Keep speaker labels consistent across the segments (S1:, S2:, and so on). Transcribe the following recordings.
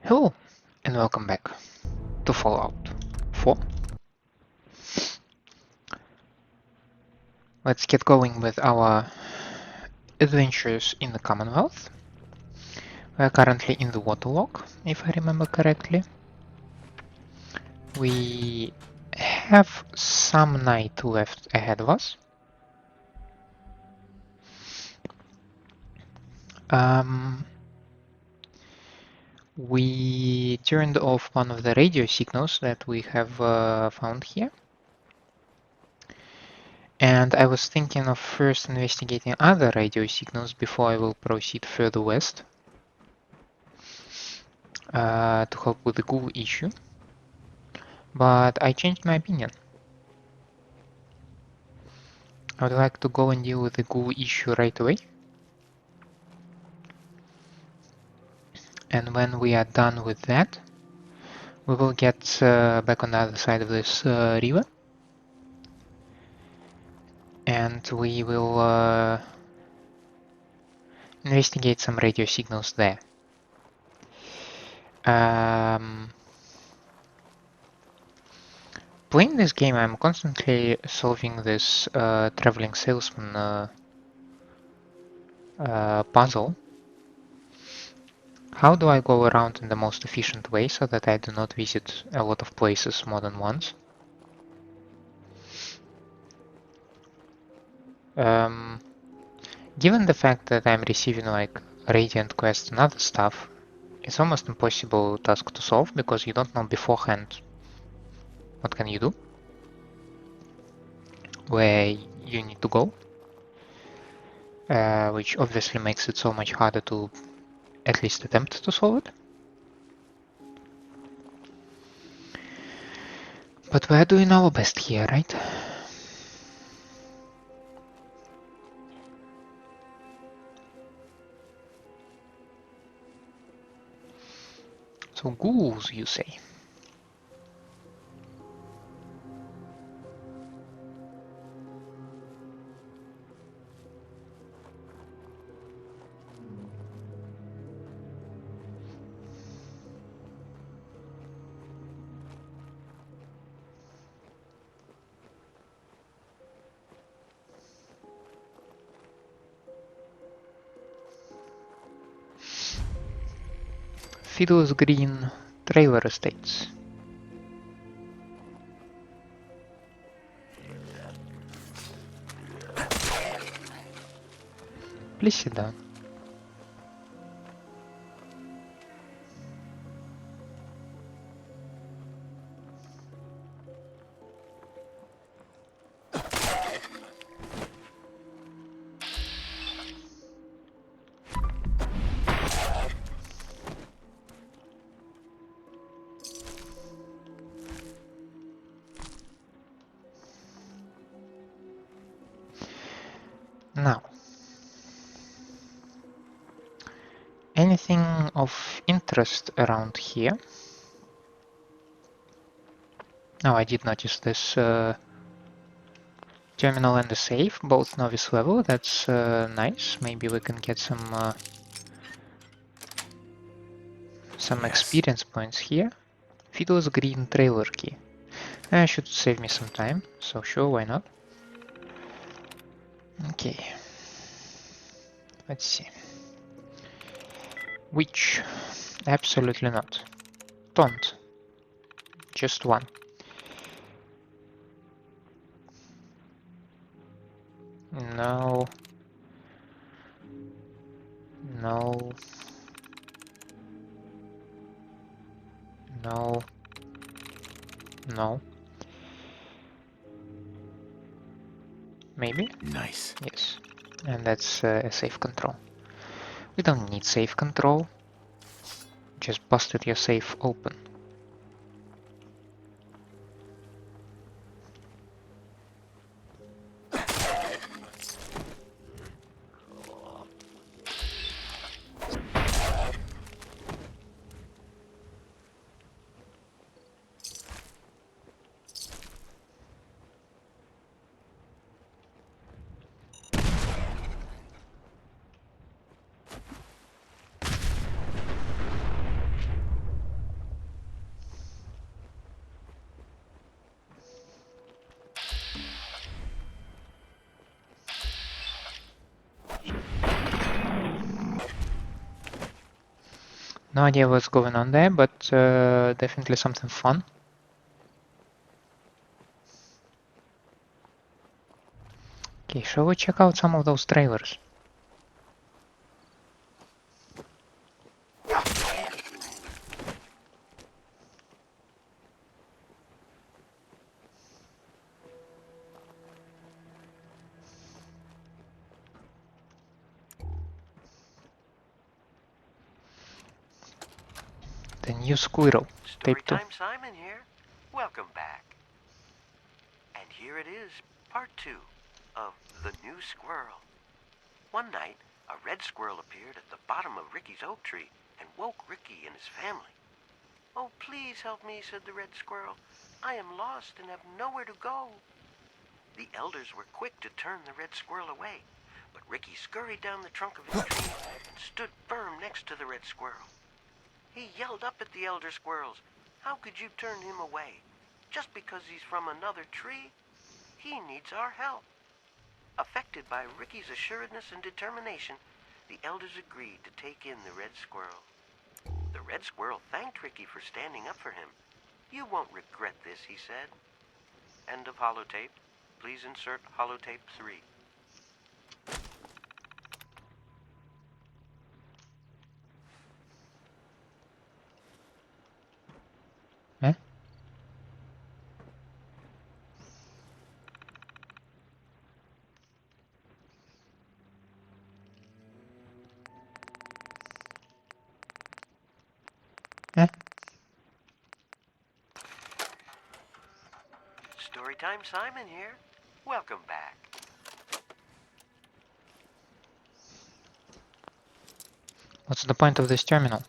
S1: Hello, and welcome back to Fallout 4. Let's get going with our adventures in the Commonwealth. We are currently in the waterlock, if I remember correctly. We have some night left ahead of us. We turned off one of the radio signals that we have found here. And I was thinking of first investigating other radio signals before I will proceed further west to help with the ghoul issue. But I changed my opinion. I would like to go and deal with the ghoul issue right away. And when we are done with that, we will get back on the other side of this river. And we will investigate some radio signals there. Playing this game, I'm constantly solving this traveling salesman puzzle. How do I go around in the most efficient way so that I do not visit a lot of places more than once? Given the fact that I'm receiving like Radiant quests and other stuff, it's almost impossible task to solve because you don't know beforehand what can you do, where you need to go, which obviously makes it so much harder to at least attempt to solve it. But we're doing our best here, right? So ghouls, you say? Fiddler's Green Trailer Estates. Please sit down. Now, anything of interest around here? Oh, I did notice this terminal and the safe, both novice level. That's nice. Maybe we can get some experience points here. Fiddler's Green Trailer Key. Should save me some time, so sure, why not? Okay. Let's see. Which? Absolutely not. Don't. Just one. No. No. No. No. Maybe?
S2: Nice.
S1: Yes. And that's a safe control. We don't need safe control. Just busted your safe open. No idea what's going on there, but definitely something fun. Okay, shall we check out some of those trailers? The new squirrel. Tape 2.
S2: Storytime Simon here. Welcome back. And here it is, part 2 of The New Squirrel. One night, a red squirrel appeared at the bottom of Ricky's oak tree and woke Ricky and his family. "Oh, please help me," said the red squirrel. "I am lost and have nowhere to go." The elders were quick to turn the red squirrel away, but Ricky scurried down the trunk of his tree and stood firm next to the red squirrel. He yelled up at the elder squirrels. "How could you turn him away? Just because he's from another tree? He needs our help." Affected by Ricky's assuredness and determination, the elders agreed to take in the red squirrel. The red squirrel thanked Ricky for standing up for him. "You won't regret this," he said. End of holotape. Please insert holotape 3.
S1: Eh? Eh?
S2: Storytime Simon here. Welcome back.
S1: What's the point of this terminal?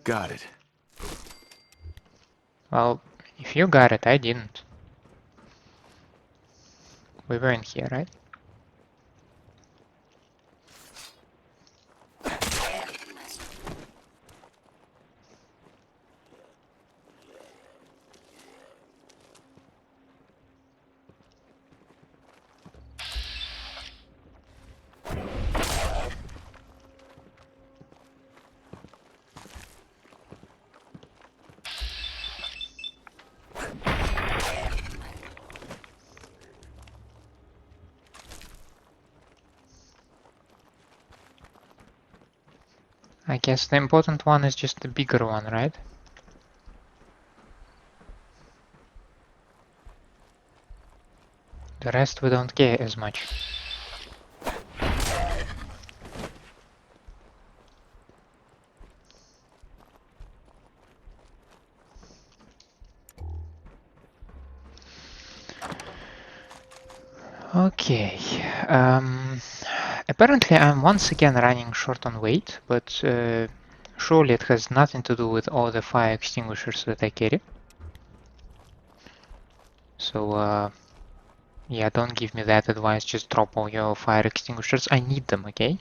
S3: Got it.
S1: Well, if you got it, I didn't. We were in here, right? I guess the important one is just the bigger one, right? The rest we don't care as much. Okay. Apparently I'm once again running short on weight, but surely it has nothing to do with all the fire extinguishers that I carry. So yeah, don't give me that advice, just drop all your fire extinguishers. I need them, okay?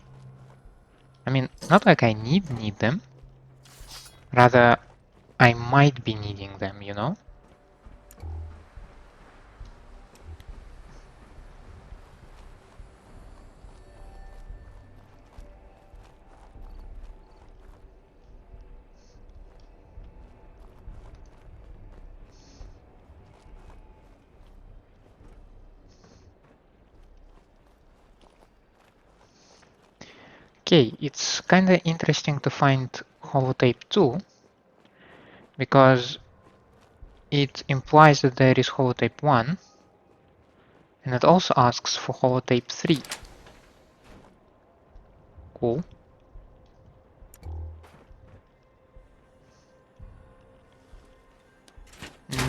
S1: I mean, not like I need them. Rather, I might be needing them, you know? Okay, it's kinda interesting to find holotape 2 because it implies that there is holotape 1 and it also asks for holotape 3. Cool.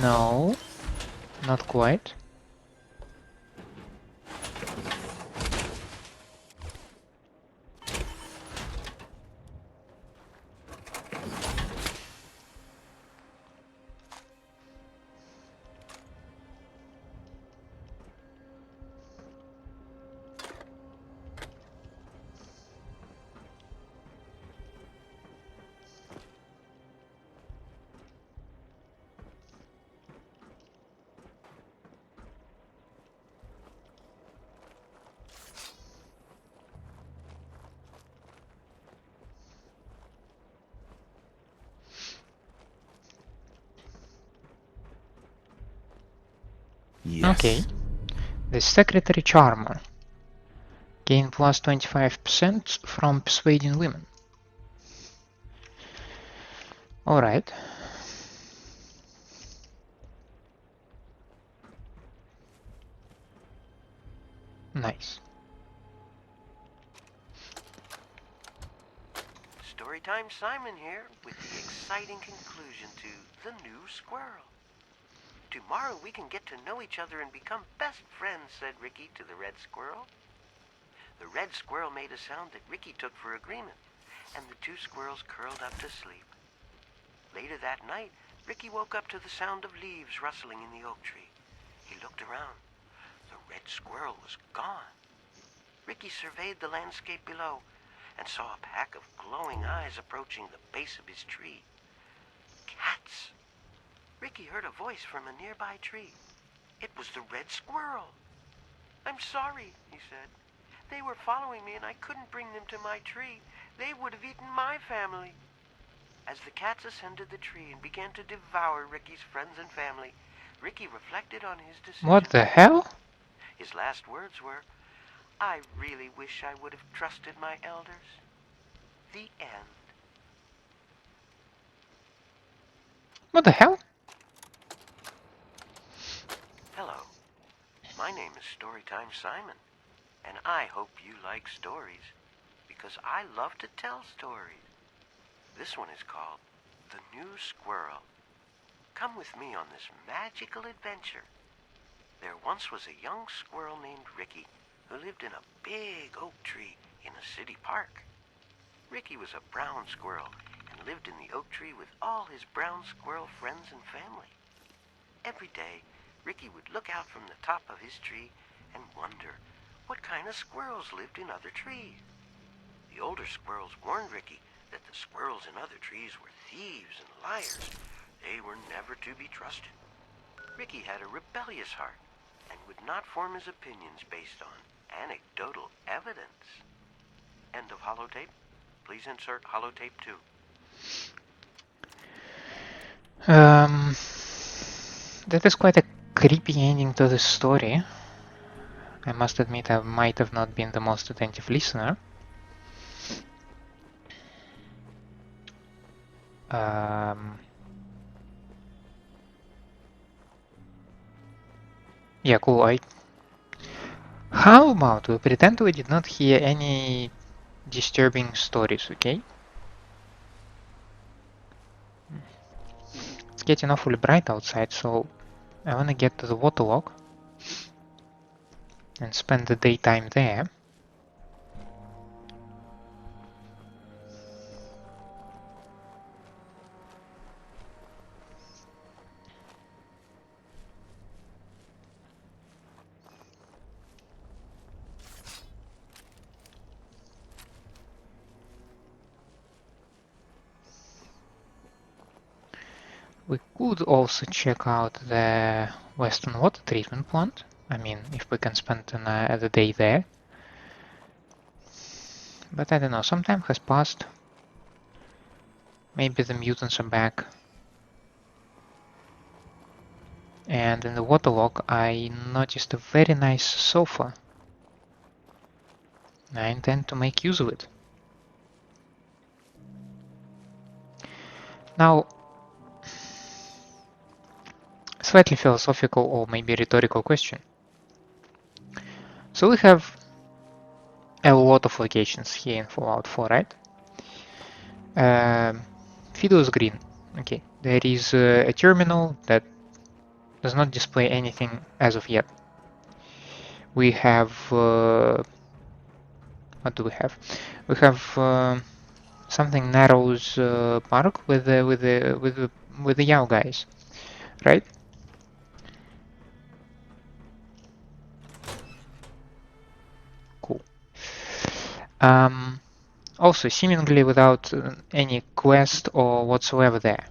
S1: No, not quite.
S3: Yes.
S1: Okay. The Secretary Charmer. Gain plus 25% from persuading women. Alright. Nice.
S2: Storytime Simon here with the exciting conclusion to The New Squirrel. Tomorrow we can get to know each other and become best friends, said Ricky to the red squirrel. The red squirrel made a sound that Ricky took for agreement, and the two squirrels curled up to sleep. Later that night, Ricky woke up to the sound of leaves rustling in the oak tree. He looked around. The red squirrel was gone. Ricky surveyed the landscape below and saw a pack of glowing eyes approaching the base of his tree. Cats! Ricky heard a voice from a nearby tree. It was the red squirrel. I'm sorry, he said. They were following me and I couldn't bring them to my tree. They would have eaten my family. As the cats ascended the tree and began to devour Ricky's friends and family, Ricky reflected on his decision.
S1: What the hell?
S2: His last words were, I really wish I would have trusted my elders. The end.
S1: What the hell?
S2: Hello, my name is Storytime Simon, and I hope you like stories, because I love to tell stories. This one is called The New Squirrel. Come with me on this magical adventure. There once was a young squirrel named Ricky who lived in a big oak tree in a city park. Ricky was a brown squirrel and lived in the oak tree with all his brown squirrel friends and family. Every day, Ricky would look out from the top of his tree and wonder what kind of squirrels lived in other trees. The older squirrels warned Ricky that the squirrels in other trees were thieves and liars. They were never to be trusted. Ricky had a rebellious heart and would not form his opinions based on anecdotal evidence. End of holotape. Please insert holotape 2.
S1: That is quite a creepy ending to the story. I must admit I might have not been the most attentive listener. Yeah, cool. How about we pretend we did not hear any disturbing stories, okay? It's getting awfully bright outside, so I wanna get to the waterlock and spend the daytime there. We could also check out the Western Water Treatment Plant. I mean, if we can spend the day there. But I don't know, some time has passed. Maybe the mutants are back. And in the waterlock I noticed a very nice sofa. I intend to make use of it. Now, slightly philosophical or maybe rhetorical question. So we have a lot of locations here in Fallout 4, right? Fiddler's Green. Okay, there is a terminal that does not display anything as of yet. We have what do we have? We have something Narrows Park with the Yao guys, right? Cool. Also, seemingly without any quest or whatsoever there.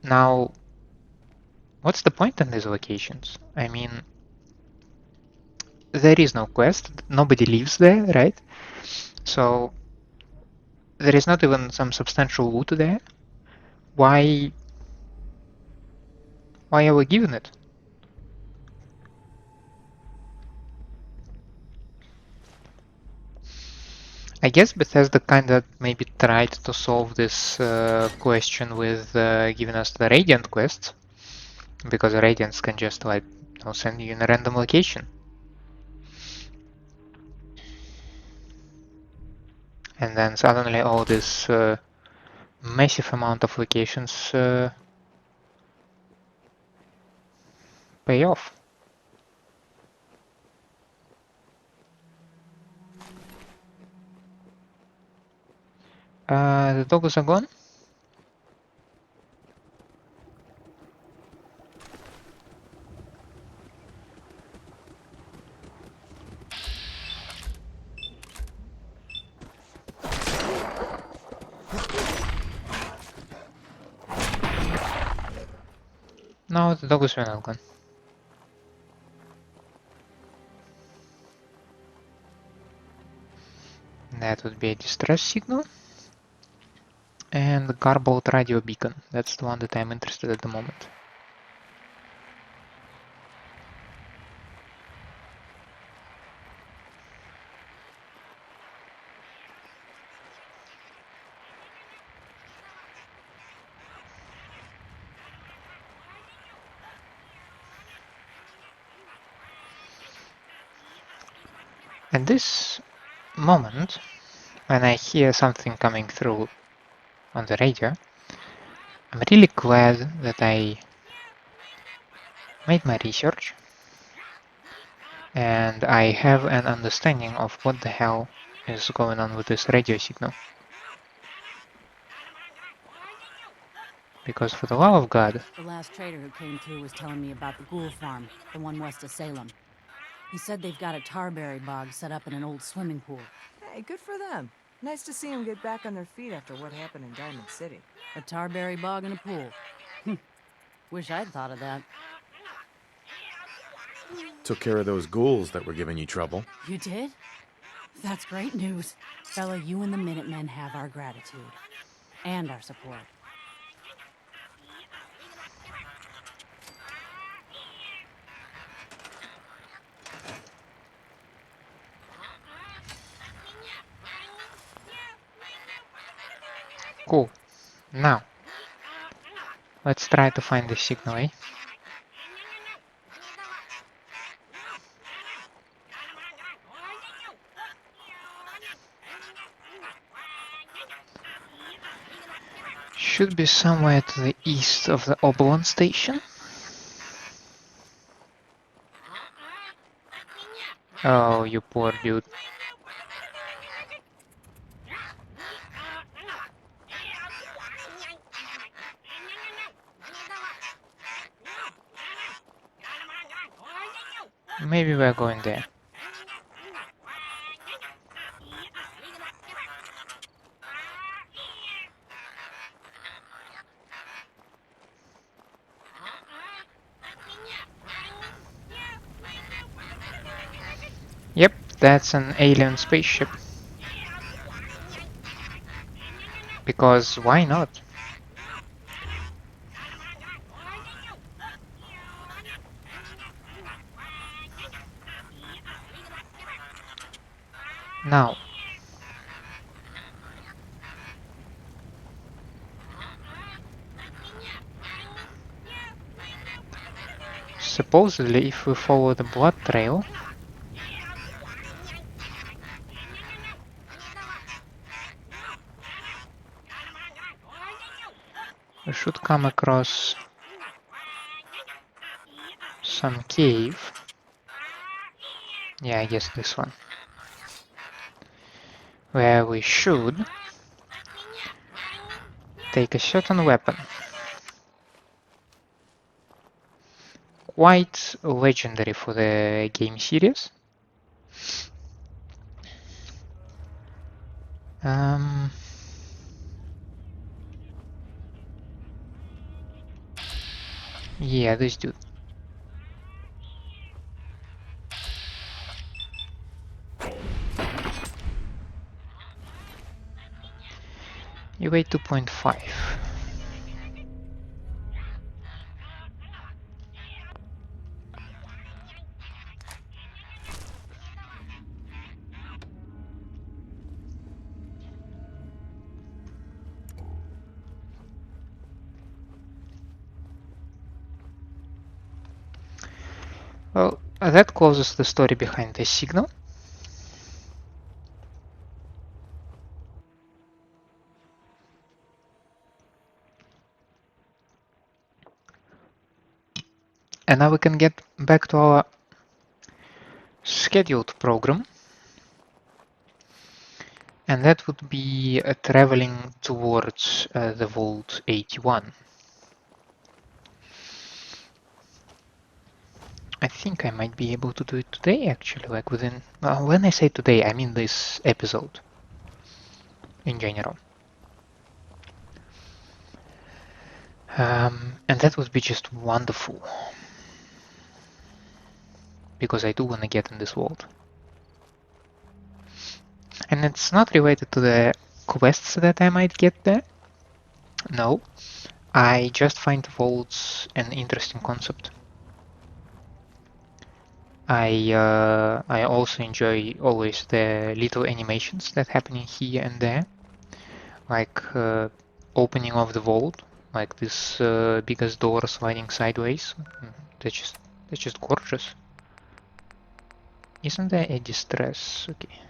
S1: Now, what's the point in these locations? I mean, there is no quest, nobody lives there, right? So, there is not even some substantial loot there. Why Why are we giving it? I guess Bethesda kinda maybe tried to solve this question with giving us the Radiant quests, because Radiants can just like send you in a random location. And then suddenly all this massive amount of locations pay off. The dogs are gone? No, the dogs were not gone. That would be a distress signal. And the garbled radio beacon. That's the one that I'm interested at the moment. At this moment, when I hear something coming through on the radio, I'm really glad that I made my research and I have an understanding of what the hell is going on with this radio signal. Because for the love of God...
S3: The last trader who came through was telling me about the ghoul farm, the one west of Salem. He said they've got a tarberry bog set up in an old swimming pool.
S4: Hey, good for them. Nice to see them get back on their feet after what happened in Diamond City.
S3: A tarberry bog and a pool. Wish I'd thought of that.
S5: Took care of those ghouls that were giving you trouble.
S3: You did? That's great news. Fella, you and the Minutemen have our gratitude. And our support.
S1: Cool. Now, let's try to find the signal, eh? Should be somewhere to the east of the Oberland station. Oh, you poor dude. Maybe we're going there. Yep, that's an alien spaceship. Because why not? Now, supposedly if we follow the blood trail, we should come across some cave. Yeah, I guess this one. Where we should take a certain weapon. Quite legendary for the game series. Yeah, this dude. You weigh 2.5. that closes the story behind the signal. And now we can get back to our scheduled program. And that would be traveling towards the Vault 81. I think I might be able to do it today, actually, like within... when I say today, I mean this episode in general. And that would be just wonderful. Because I do want to get in this vault. And it's not related to the quests that I might get there. No. I just find vaults an interesting concept. I also enjoy always the little animations that happen in here and there, like opening of the vault, like this biggest door sliding sideways. That's just gorgeous. Isn't there a distress? Okay.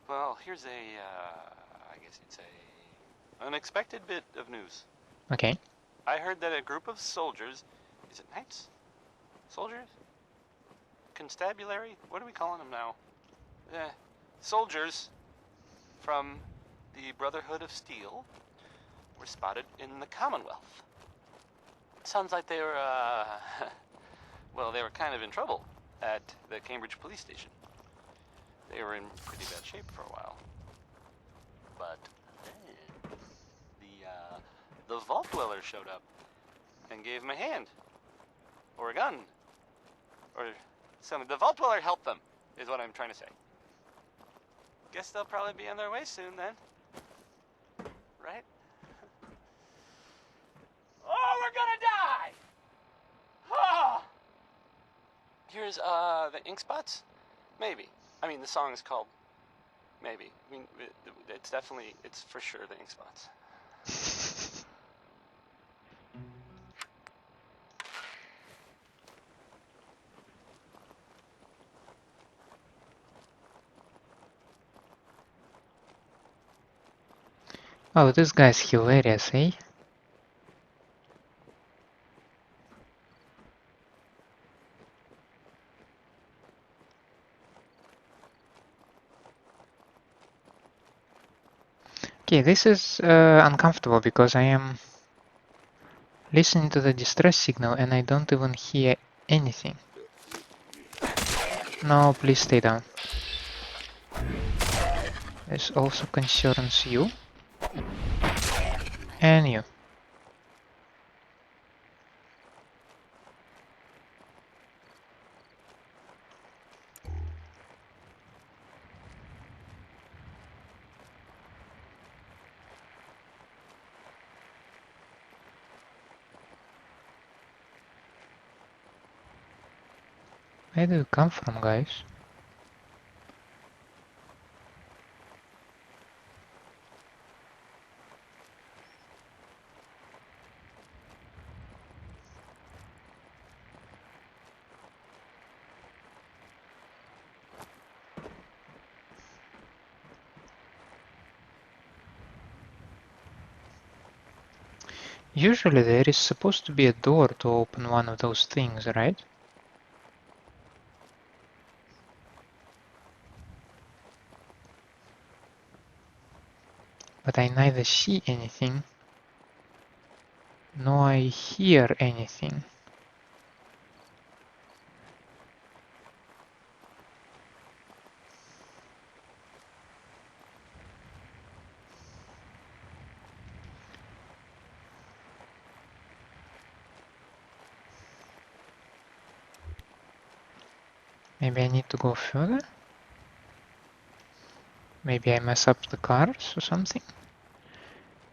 S6: Well, here's I guess you'd say, unexpected bit of news.
S1: Okay.
S6: I heard that a group of soldiers, is it knights? Soldiers? Constabulary? What are we calling them now? Soldiers from the Brotherhood of Steel were spotted in the Commonwealth. Sounds like they were, well, they were kind of in trouble at the Cambridge police station. They were in pretty bad shape for a while. But then the Vault Dweller showed up and gave them a hand. Or a gun. Or something. The Vault Dweller helped them, is what I'm trying to say. Guess they'll probably be on their way soon then. Right? Oh, we're gonna die! Oh! Here's, the ink spots? Maybe. I mean, the song is called Maybe. I mean, it's for sure the ink spots.
S1: Oh, this guy's hilarious, eh? Okay, this is uncomfortable because I am listening to the distress signal and I don't even hear anything. No, please stay down. This also concerns you. And you. Where do you come from, guys? Usually there is supposed to be a door to open one of those things, right? But I neither see anything, nor I hear anything. Maybe I need to go further? Maybe I mess up the cars or something?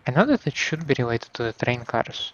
S1: I know that it should be related to the train cars.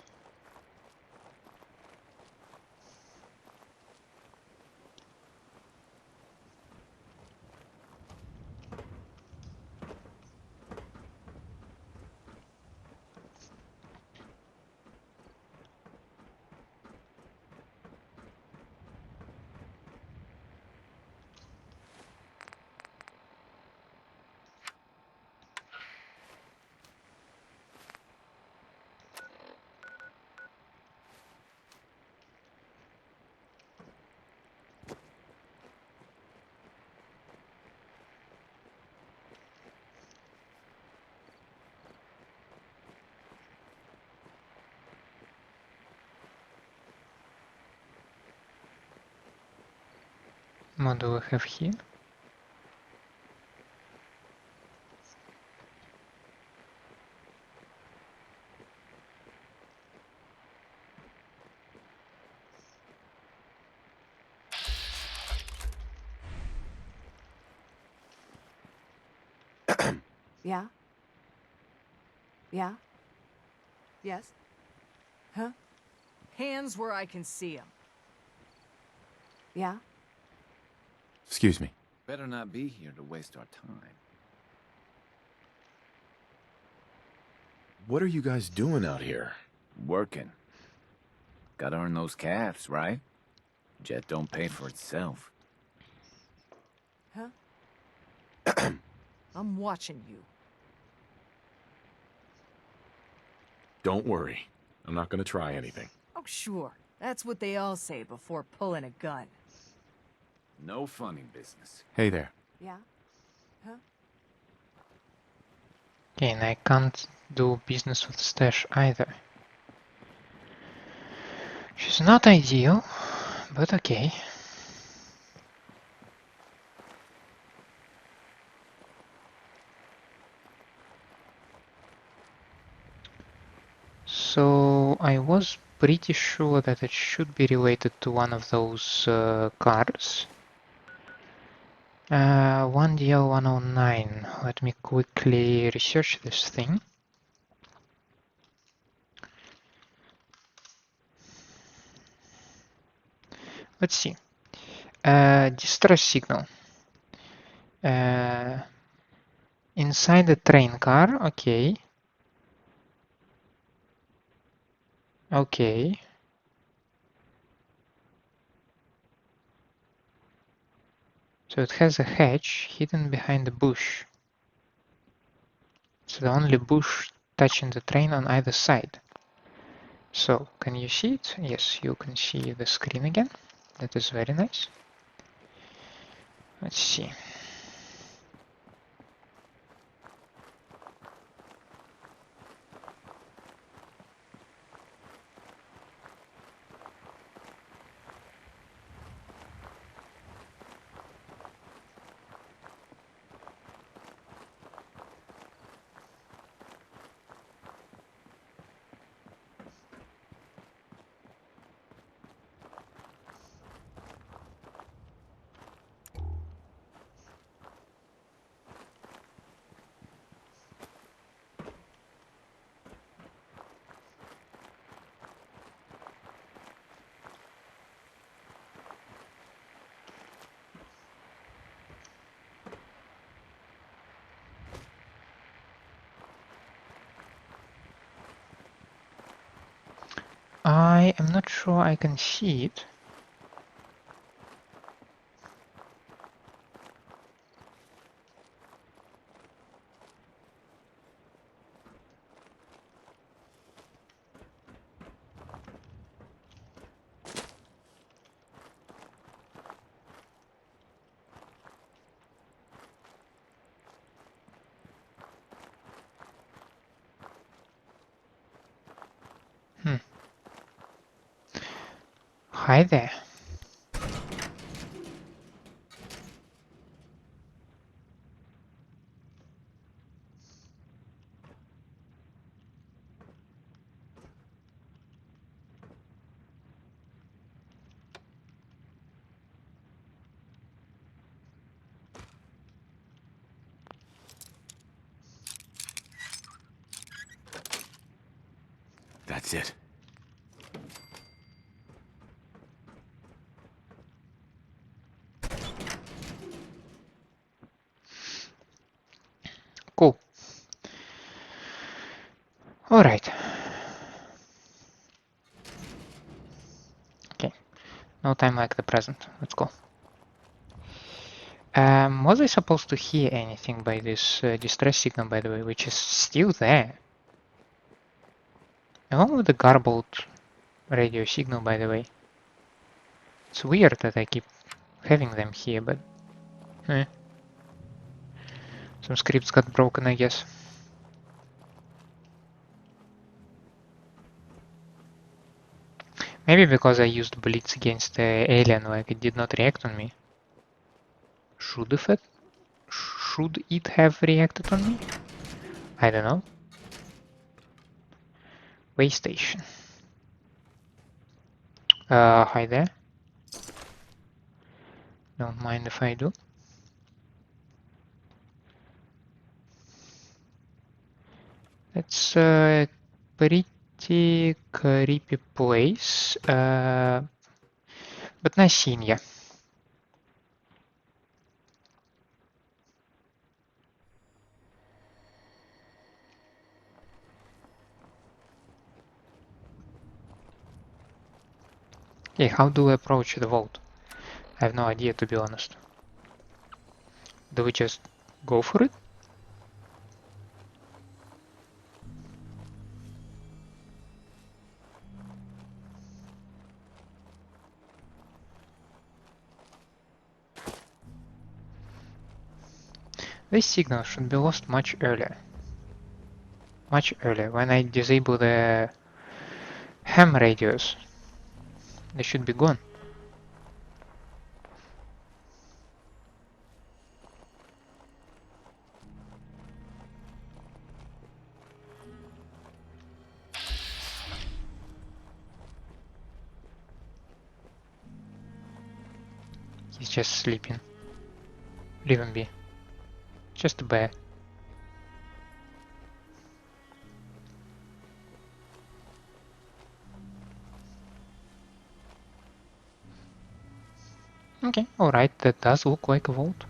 S1: What do we have here?
S4: Yeah? Yeah? Yes? Huh? Hands where I can see them. Yeah?
S5: Excuse me.
S7: Better not be here to waste our time.
S5: What are you guys doing out here?
S7: Working. Gotta earn those calves, right? Jet don't pay for itself.
S4: Huh? I'm watching you.
S5: Don't worry. I'm not gonna try anything.
S4: Oh, sure. That's what they all say before pulling a gun.
S7: No funny business.
S5: Hey there.
S4: Yeah? Huh?
S1: Okay, and I can't do business with Stash either. She's not ideal, but okay. So I was pretty sure that it should be related to one of those cars. 1DL109. Let me quickly research this thing. Let's see. Distress signal. Inside the train car, okay. Okay. So it has a hatch hidden behind the bush. It's the only bush touching the train on either side. So, can you see it? Yes, you can see the screen again. That is very nice. Let's see. I am not sure I can see it. Hi there.
S5: That's it.
S1: Cool. Alright. Okay. No time like the present. Let's go. Was I supposed to hear anything by this distress signal, by the way, which is still there? Along with the garbled radio signal, by the way. It's weird that I keep having them here, but... Some scripts got broken, I guess. Maybe because I used Blitz against the alien, like it did not react on me. Should it have reacted on me? I don't know. Way station. Hi there. Don't mind if I do. It's a pretty creepy place, but nice seeing ya. Okay, how do we approach the vault? I have no idea, to be honest. Do we just go for it? This signal should be lost much earlier. Much earlier, when I disable the ham radios. They should be gone. He's just sleeping. Leave him be. Just a bear. Okay, alright, that does look like a vault.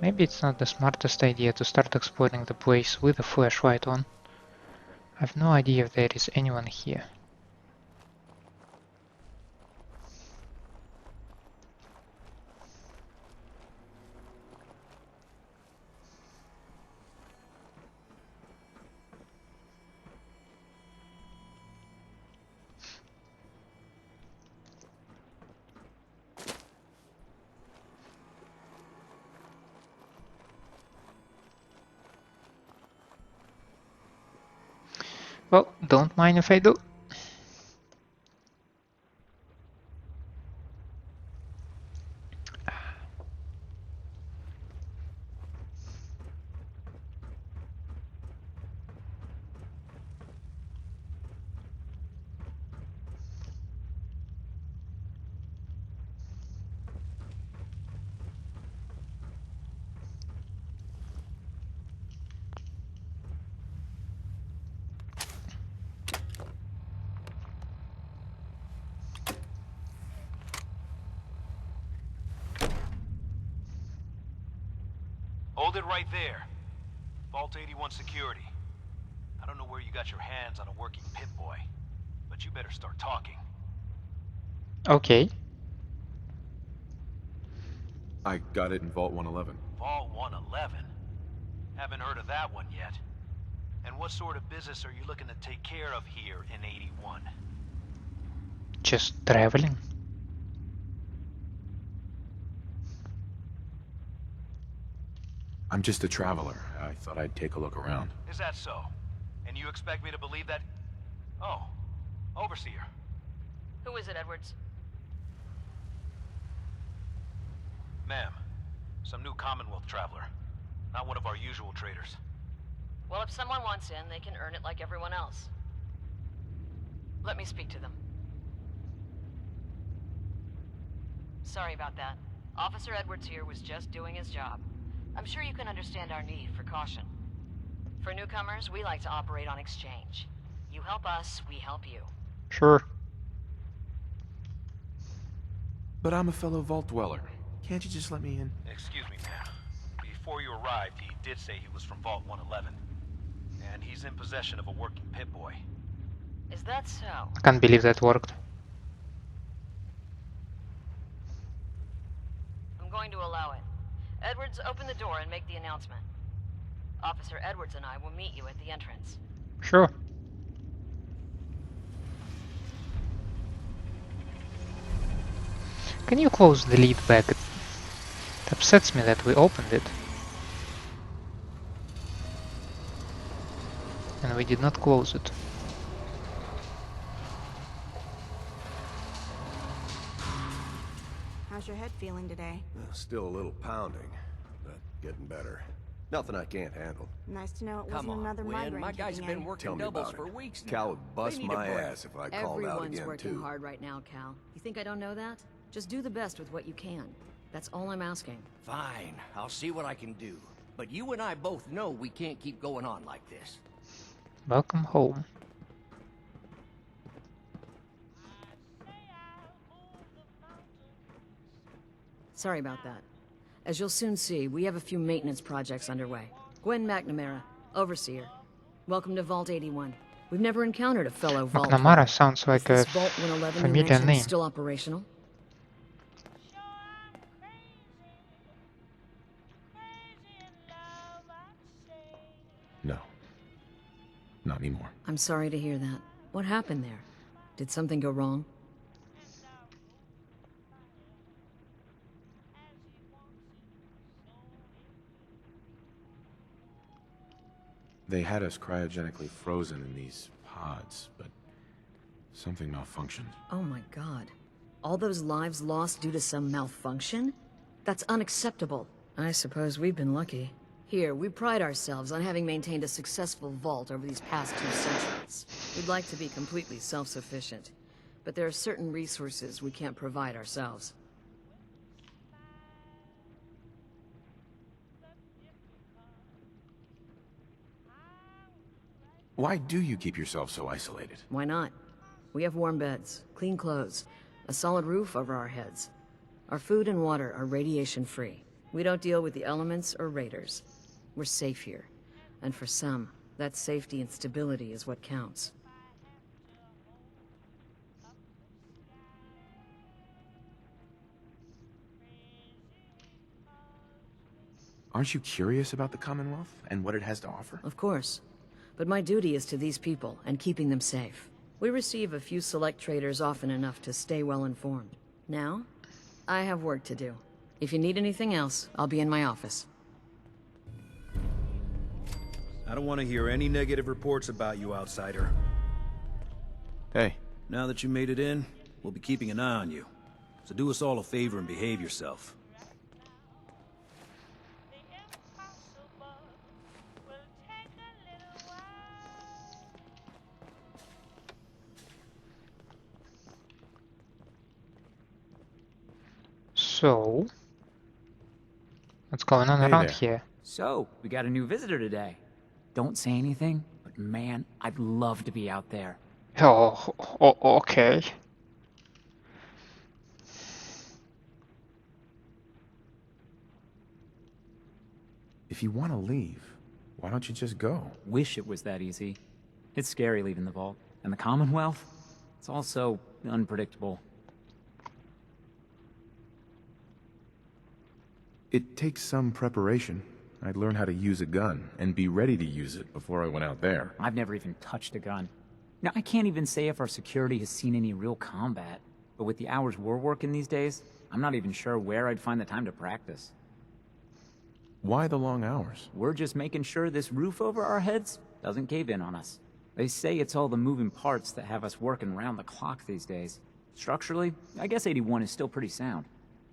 S1: Maybe it's not the smartest idea to start exploring the place with a flashlight on. I have no idea if there is anyone here. Well, don't mind if I do.
S8: Hold it right there. Vault 81 security. I don't know where you got your hands on a working Pip-Boy, but you better start talking.
S1: Okay.
S5: I got it in Vault 111.
S8: Vault 111? Haven't heard of that one yet. And what sort of business are you looking to take care of here in 81?
S1: Just traveling.
S5: I'm just a traveler. I thought I'd take a look around.
S8: Is that so? And you expect me to believe that? Oh, Overseer.
S3: Who is it, Edwards?
S8: Ma'am, some new Commonwealth traveler. Not one of our usual traders.
S3: Well, if someone wants in, they can earn it like everyone else. Let me speak to them. Sorry about that. Officer Edwards here was just doing his job. I'm sure you can understand our need for caution. For newcomers, we like to operate on exchange. You help us, we help you.
S1: Sure.
S5: But I'm a fellow Vault dweller. Can't you just let me in?
S8: Excuse me, ma'am. Before you arrived, he did say he was from Vault 111. And he's in possession of a working Pip-Boy.
S3: Is that so?
S1: I can't believe that worked.
S3: I'm going to allow it. Edwards, open the door and make the announcement. Officer Edwards and I will meet you at the entrance.
S1: Sure. Can you close the lead back? It upsets me that we opened it. And we did not close it.
S9: How's your head feeling today?
S10: Still a little pounding, but getting better. Nothing I can't handle.
S9: Nice to know it
S11: Come
S9: wasn't
S11: on,
S9: another
S11: Gwen.
S9: migraine
S11: My guys
S9: kicking
S11: have been
S9: in.
S11: working
S10: Tell me
S11: doubles
S10: about
S11: for
S10: it.
S11: weeks now.
S10: Cal would bust
S11: They need a
S10: my
S11: break.
S10: ass if I called out
S3: Everyone's
S10: again,
S3: working
S10: too.
S3: hard right now, Cal. You think I don't know that? Just do the best with what you can. That's all I'm asking.
S11: Fine, I'll see what I can do. But you and I both know we can't keep going on like this.
S1: Welcome home.
S3: Sorry about that. As you'll soon see, we have a few maintenance projects underway. Gwen McNamara, Overseer. Welcome to Vault 81. We've never encountered a fellow Vault.
S1: McNamara sounds like a
S3: Is this Vault 111 you
S1: familiar
S3: mentioned
S1: name.
S3: still operational?
S5: No. Not anymore.
S3: I'm sorry to hear that. What happened there? Did something go wrong?
S5: They had us cryogenically frozen in these pods, but something malfunctioned.
S3: Oh my god. All those lives lost due to some malfunction? That's unacceptable. I suppose we've been lucky. Here, we pride ourselves on having maintained a successful vault over these past 2 centuries. We'd like to be completely self-sufficient, but there are certain resources we can't provide ourselves.
S5: Why do you keep yourself so isolated?
S3: Why not? We have warm beds, clean clothes, a solid roof over our heads. Our food and water are radiation-free. We don't deal with the elements or raiders. We're safe here. And for some, that safety and stability is what counts.
S5: Aren't you curious about the Commonwealth and what it has to offer?
S3: Of course. But my duty is to these people and keeping them safe. We receive a few select traders often enough to stay well informed. Now, I have work to do. If you need anything else, I'll be in my office.
S8: I don't want to hear any negative reports about you, outsider.
S5: Hey.
S8: Now that you made it in, we'll be keeping an eye on you. So do us all a favor and behave yourself.
S1: So, what's going on
S5: Hey
S1: around
S5: there.
S1: here?
S12: So, we got a new visitor today. Don't say anything, but man, I'd love to be out there.
S1: Oh, okay.
S5: If you want to leave, why don't you just go?
S12: Wish it was that easy. It's scary leaving the vault. And the Commonwealth? It's all so unpredictable.
S5: It takes some preparation. I'd learn how to use a gun and be ready to use it before I went out there.
S12: I've never even touched a gun. Now, I can't even say if our security has seen any real combat. But with the hours we're working these days, I'm not even sure where I'd find the time to practice.
S5: Why the long hours?
S12: We're just making sure this roof over our heads doesn't cave in on us. They say it's all the moving parts that have us working round the clock these days. Structurally, I guess 81 is still pretty sound.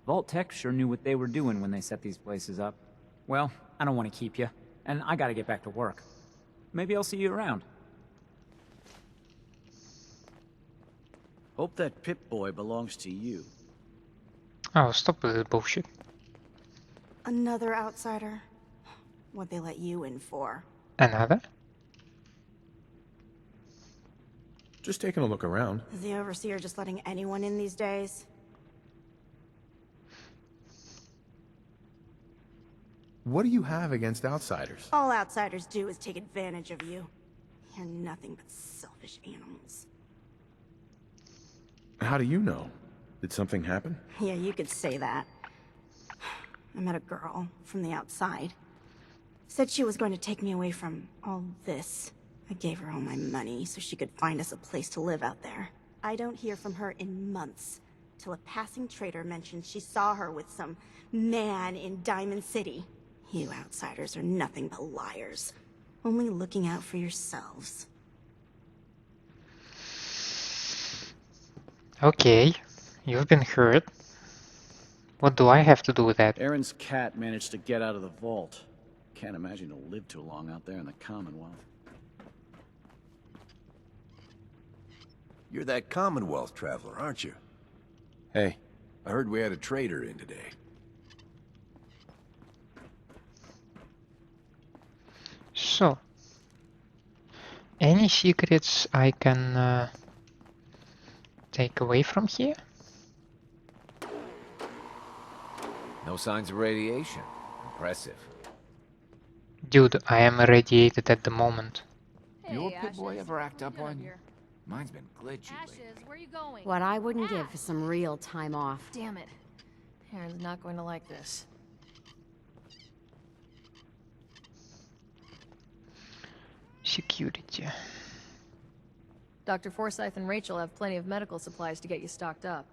S12: Vault Tech sure knew what they were doing when they set these places up. Well, I don't want to keep you, and I gotta get back to work. Maybe I'll see you around.
S11: Hope that Pip-Boy belongs to you.
S1: Oh, stop with the bullshit.
S9: Another outsider? What'd they let you in for?
S1: Another?
S5: Just taking a look around.
S9: Is the Overseer just letting anyone in these days?
S5: What do you have against outsiders?
S9: All outsiders do is take advantage of you. You're nothing but selfish animals.
S5: How do you know? Did something happen?
S9: Yeah, you could say that. I met a girl from the outside. Said she was going to take me away from all this. I gave her all my money so she could find us a place to live out there. I don't hear from her in months. till a passing trader mentioned she saw her with some man in Diamond City. You outsiders are nothing but liars. Only looking out for yourselves.
S1: Okay, you've been heard. What do I have to do with that?
S13: Erin's cat managed to get out of the vault. Can't imagine he'll live too long out there in the Commonwealth.
S10: You're that Commonwealth traveler, aren't you?
S5: Hey.
S10: I heard we had a trader in today.
S1: So, any secrets I can take away from here?
S7: No signs of radiation. Impressive.
S1: Dude, I am irradiated at the moment.
S7: Hey, your Pip-Boy ever act up on you? Mine's been glitchy lately.
S3: Where you going?
S14: What I wouldn't give for some real time off.
S3: Damn it. Erin's not going to like this.
S1: Security.
S3: Dr. Forsythe and Rachel have plenty of medical supplies to get you stocked up.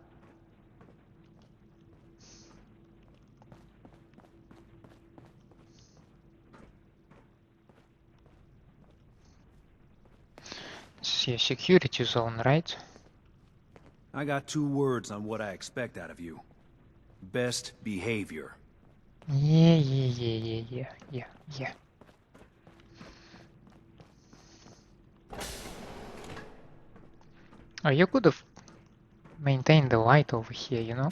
S1: It's a security zone, right?
S8: I got 2 words on what I expect out of you. Best behavior.
S1: Yeah. Oh, you could have maintained the light over here, you know?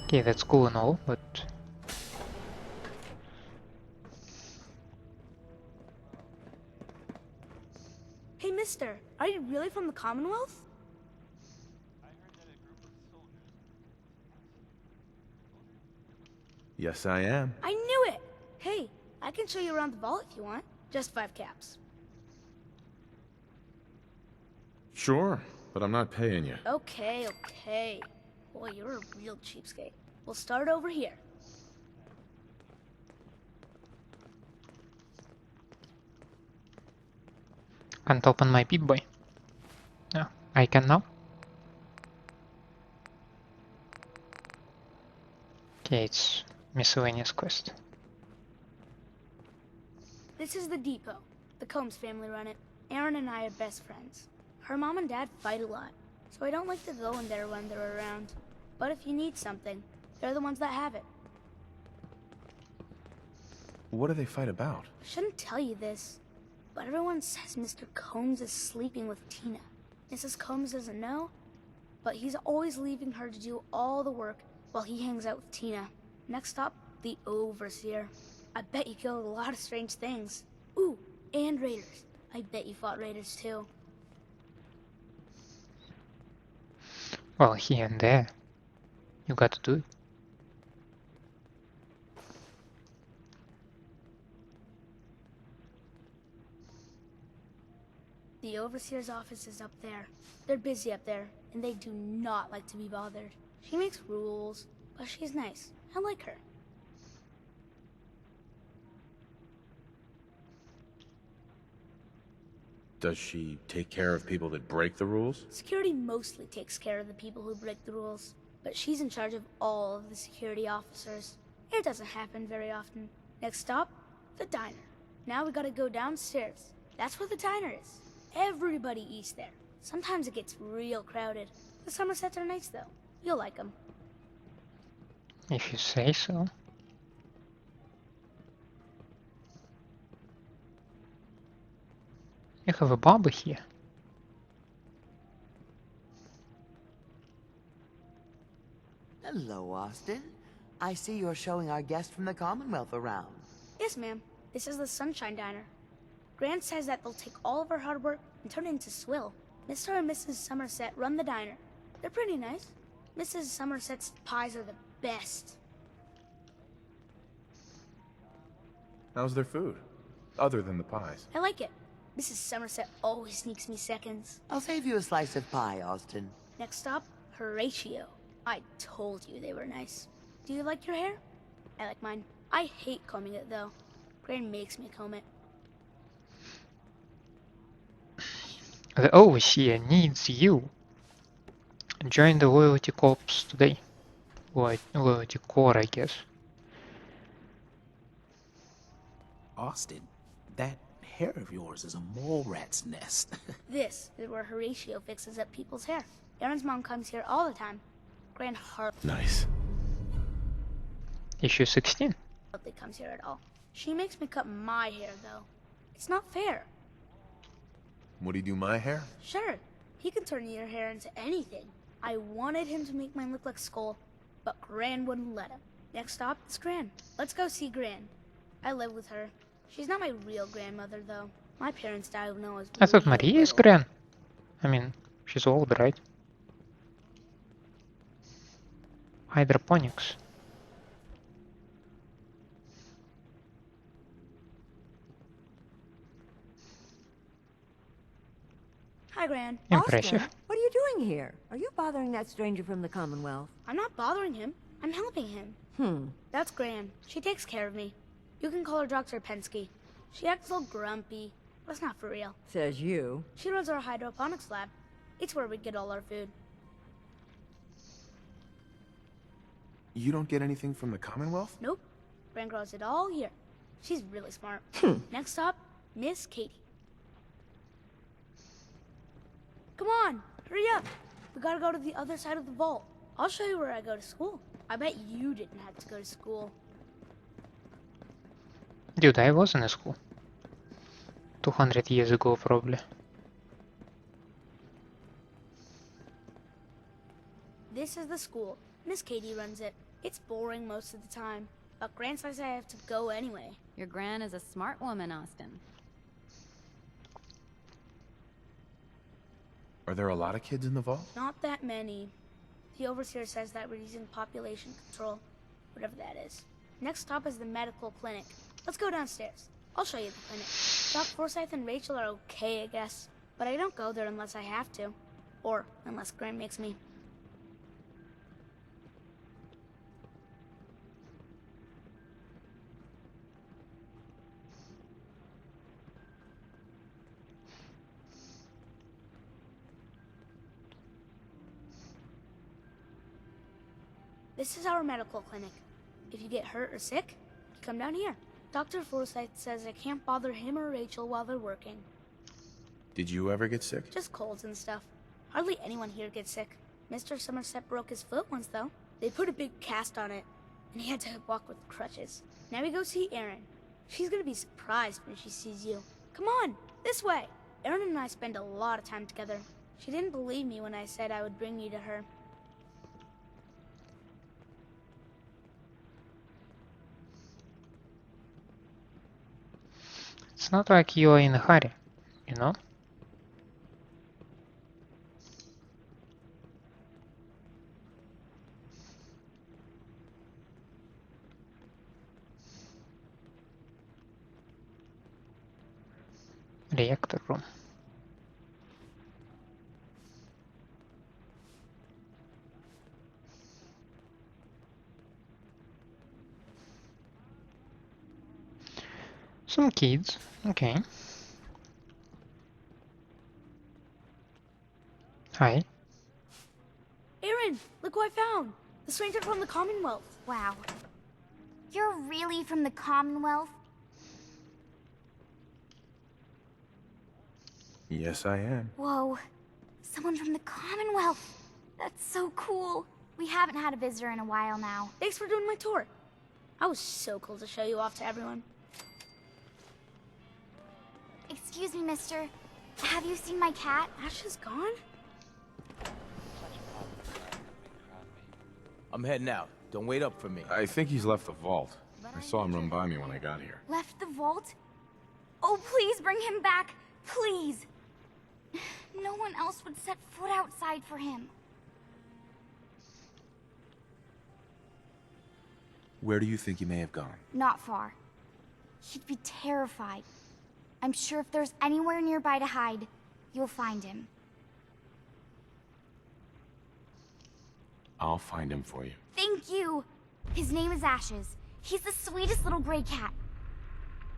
S1: Okay, that's cool and all, but...
S15: Hey, mister, are you really from the Commonwealth?
S5: Yes, I am.
S15: I knew it! Hey, I can show you around the vault if you want. Just 5 caps.
S5: Sure, but I'm not paying you.
S15: Okay. Boy, you're a real cheapskate. We'll start over here.
S1: Can't open my Pip-Boy. No, I can now. Okay, it's miscellaneous quest.
S15: This is the depot. The Combs family run it. Erin and I are best friends. Her mom and dad fight a lot, so I don't like to go in there when they're around. But if you need something, they're the ones that have it.
S5: What do they fight about?
S15: I shouldn't tell you this, but everyone says Mr. Combs is sleeping with Tina. Mrs. Combs doesn't know, but he's always leaving her to do all the work while he hangs out with Tina. Next up, the Overseer. I bet you killed a lot of strange things. Ooh, and raiders. I bet you fought raiders too.
S1: Well, here and there. You got to do it.
S15: The Overseer's office is up there. They're busy up there, and they do not like to be bothered. She makes rules, but she's nice. I like her.
S5: Does she take care of people that break the rules?
S15: Security mostly takes care of the people who break the rules, but she's in charge of all of the security officers. It doesn't happen very often. Next stop, the diner. Now we gotta go downstairs. That's where the diner is. Everybody eats there. Sometimes it gets real crowded. The Somersets are nice though. You'll like them.
S1: If you say so. You have a barber here.
S16: Hello, Austin. I see you're showing our guest from the Commonwealth around.
S15: Yes, ma'am. This is the Sunshine Diner. Grant says that they'll take all of our hard work and turn it into swill. Mr. and Mrs. Somerset run the diner. They're pretty nice. Mrs. Somerset's pies are the best.
S5: How's their food? Other than the pies.
S15: I like it. Mrs. Somerset always sneaks me seconds.
S16: I'll save you a slice of pie, Austin.
S15: Next stop, Horatio. I told you they were nice. Do you like your hair? I like mine. I hate combing it, though. Gran makes me comb it.
S1: The overseer needs you. Join the loyalty corps today. Loyalty corps, I guess.
S17: Austin, that hair of yours is a mole rat's nest.
S15: This is where Horatio fixes up people's hair. Erin's mom comes here all the time. Gran
S5: Nice.
S1: Issue 16.
S15: hardly comes here at all. She makes me cut my hair, though. It's not fair.
S10: Would he do my hair?
S15: Sure, he can turn your hair into anything. I wanted him to make mine look like Skull, but Gran wouldn't let him. Next stop is Gran. Let's go see Gran. I live with her. She's not my real grandmother, though. My parents died when I was
S1: I thought
S15: real
S1: Maria is
S15: little.
S1: Gran. I mean, she's old, right? Hydroponics.
S15: Hi, Gran.
S1: Impressive.
S18: Austin, what are you doing here? Are you bothering that stranger from the Commonwealth?
S15: I'm not bothering him. I'm helping him. That's Gran. She takes care of me. You can call her Dr. Pensky. She acts a little grumpy, but it's not for real.
S18: Says you.
S15: She runs our hydroponics lab. It's where we get all our food.
S5: You don't get anything from the Commonwealth?
S15: Nope. Gran grows it all here. She's really smart. Next stop, Miss Katy. Come on, hurry up. We gotta go to the other side of the vault. I'll show you where I go to school. I bet you didn't have to go to school.
S1: Dude, I was in a school. 200 years ago, probably.
S15: This is the school. Miss Katy runs it. It's boring most of the time, but Gran says I have to go anyway.
S14: Your Gran is a smart woman, Austin.
S5: Are there a lot of kids in the vault?
S15: Not that many. The overseer says that we're using population control, whatever that is. Next stop is the medical clinic. Let's go downstairs. I'll show you the clinic. Doc Forsythe and Rachel are okay, I guess. But I don't go there unless I have to. Or unless Gran makes me. This is our medical clinic. If you get hurt or sick, you come down here. Dr. Forsythe says I can't bother him or Rachel while they're working.
S5: Did you ever get sick?
S15: Just colds and stuff. Hardly anyone here gets sick. Mr. Somerset broke his foot once, though. They put a big cast on it, and he had to walk with crutches. Now we go see Erin. She's gonna be surprised when she sees you. Come on, this way. Erin and I spend a lot of time together. She didn't believe me when I said I would bring you to her.
S1: It's not like you're in a hurry, you know? Reactor room. Some kids, okay. Hi.
S15: Erin, look who I found! The stranger from the Commonwealth.
S19: Wow. You're really from the Commonwealth?
S5: Yes, I am.
S19: Whoa. Someone from the Commonwealth. That's so cool. We haven't had a visitor in a while now.
S15: Thanks for doing my tour. I was so cool to show you off to everyone.
S19: Excuse me, mister. Have you seen my cat?
S15: Ash is gone?
S17: I'm heading out. Don't wait up for me.
S5: I think he's left the vault. I saw him run by me when I got here.
S19: Left the vault? Oh, please bring him back. Please. No one else would set foot outside for him.
S5: Where do you think he may have gone?
S19: Not far. He'd be terrified. I'm sure if there's anywhere nearby to hide, you'll find him.
S5: I'll find him for you.
S19: Thank you. His name is Ashes. He's the sweetest little gray cat.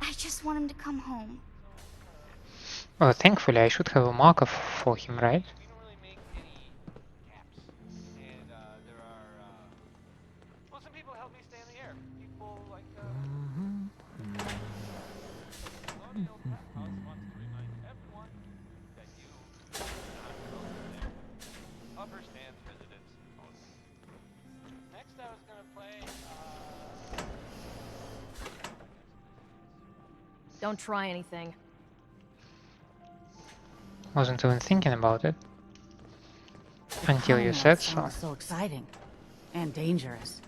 S19: I just want him to come home.
S1: Well, thankfully I should have a marker for him, right?
S20: Don't try anything.
S1: Wasn't even thinking about it until you said so.
S21: Sounds so exciting and dangerous.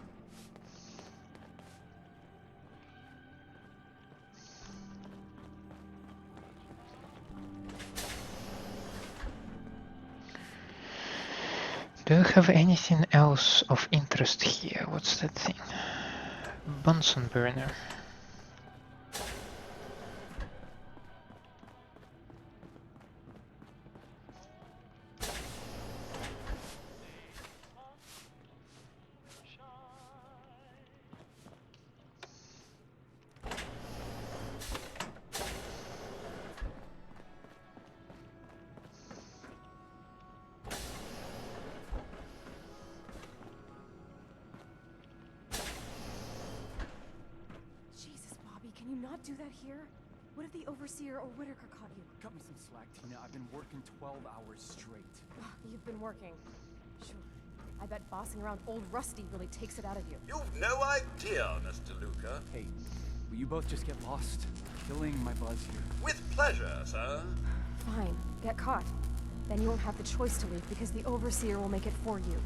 S1: Do you have anything else of interest here? What's that thing? Bunsen burner.
S22: Can you not do that here? What if the Overseer or Whitaker caught you?
S23: Cut me some slack, Tina. I've been working 12 hours straight.
S22: You've been working. Sure. I bet bossing around old Rusty really takes it out of you.
S24: You've no idea, Mr. Luca.
S23: Hey, will you both just get lost? Killing my buzz here.
S24: With pleasure, sir.
S22: Fine. Get caught. Then you won't have the choice to leave because the Overseer will make it for you.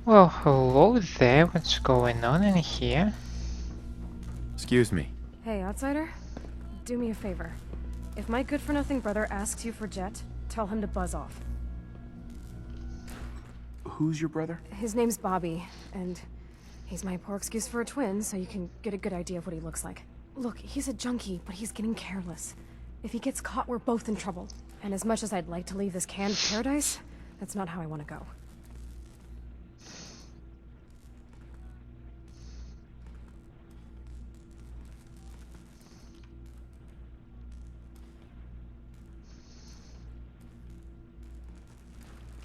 S1: Well, hello there. What's going on in here?
S5: Excuse me.
S22: Hey, outsider. Do me a favor. If my good-for-nothing brother asks you for Jet, tell him to buzz off.
S5: Who's your brother?
S22: His name's Bobby, and he's my poor excuse for a twin, so you can get a good idea of what he looks like. Look, he's a junkie, but he's getting careless. If he gets caught, we're both in trouble. And as much as I'd like to leave this canned paradise, that's not how I want to go.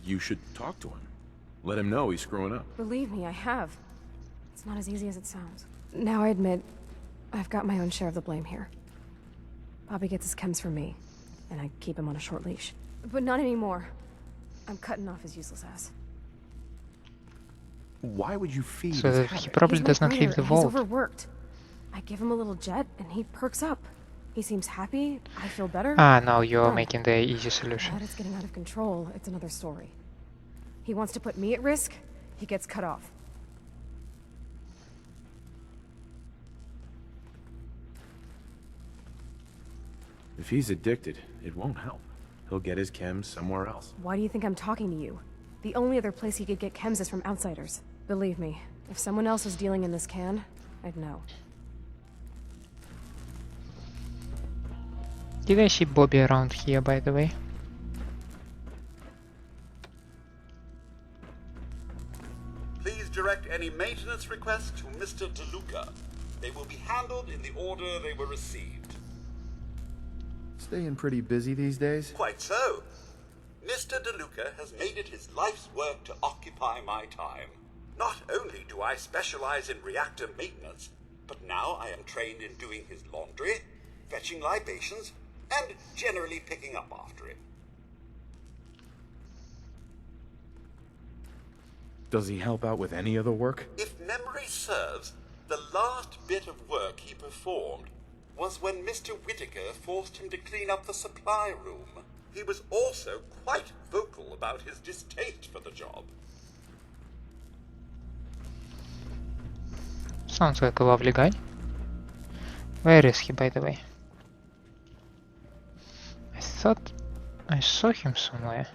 S5: You should talk to him. Let him know he's screwing up.
S22: Believe me, I have. It's not as easy as it sounds. Now I admit, I've got my own share of the blame here. Bobby gets his chems from me, and I keep him on a short leash. But not anymore. I'm cutting off his useless ass.
S5: Why would you feed
S1: So
S5: his
S1: that
S5: habit?
S1: he probably
S22: He's my
S1: does not
S22: brother,
S1: leave the
S22: and
S1: vault.
S22: He's overworked. I give him a little Jet, and he perks up. He seems happy, I feel better.
S1: Ah, now you're
S22: Done.
S1: making the easy solution.
S22: Now that it's getting out of control, it's another story. He wants to put me at risk, he gets cut off.
S5: If he's addicted, it won't help. He'll get his chems somewhere else.
S22: Why do you think I'm talking to you? The only other place he could get chems is from outsiders. Believe me, if someone else was dealing in this can, I'd know.
S1: Did I see Bobby around here, by the way?
S24: Please direct any maintenance requests to Mr. DeLuca. They will be handled in the order they were received.
S10: Staying pretty busy these days?
S24: Quite so. Mr. DeLuca has made it his life's work to occupy my time. Not only do I specialize in reactor maintenance, but now I am trained in doing his laundry, fetching libations, and generally picking up after him.
S5: Does he help out with any of the work?
S24: If memory serves, the last bit of work he performed was when Mr. Whitaker forced him to clean up the supply room. He was also quite vocal about his distaste for the job.
S1: Sounds like a lovely guy. Where is he, by the way? I thought I saw him somewhere.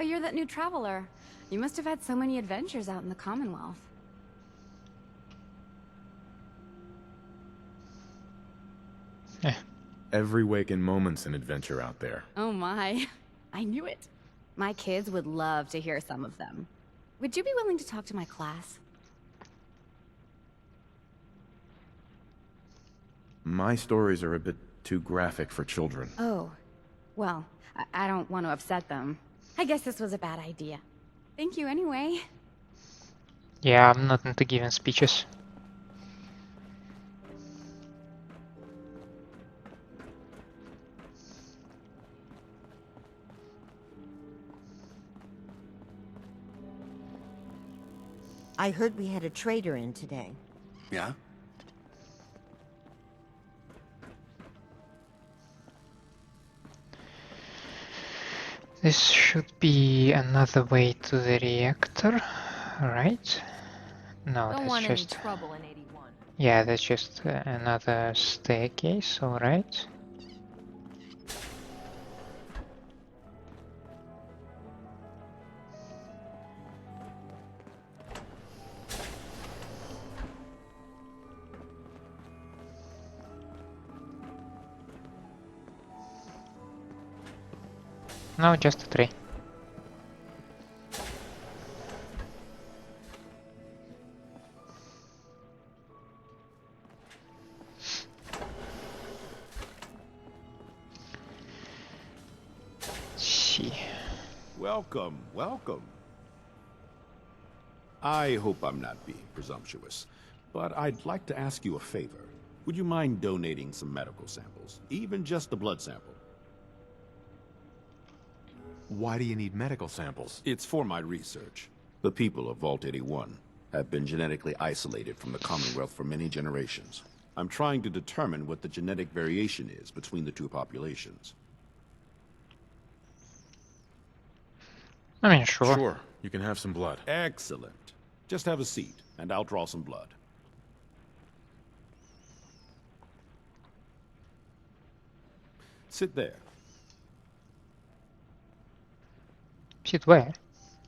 S21: Oh, you're that new traveler. You must have had so many adventures out in the Commonwealth.
S5: Every waking moment's an adventure out there.
S21: Oh my. I knew it. My kids would love to hear some of them. Would you be willing to talk to my class?
S5: My stories are a bit too graphic for children.
S21: Oh. Well, I don't want to upset them. I guess this was a bad idea. Thank you anyway.
S1: Yeah, I'm not into giving speeches.
S2: I heard we had a trader in today.
S10: Yeah?
S1: This should be another way to the reactor, right? No,
S20: Don't
S1: that's
S20: want
S1: just...
S20: any trouble in 81.
S1: Yeah, that's just another staircase, alright. No, just a tree. See.
S10: Welcome, welcome. I hope I'm not being presumptuous, but I'd like to ask you a favor. Would you mind donating some medical samples, even just a blood sample?
S5: Why do you need medical samples?
S10: It's for my research. The people of Vault 81 have been genetically isolated from the Commonwealth for many generations. I'm trying to determine what the genetic variation is between the two populations.
S1: I mean, sure.
S5: Sure, you can have some blood.
S10: Excellent. Just have a seat, and I'll draw some blood. Sit there.
S1: Sit where?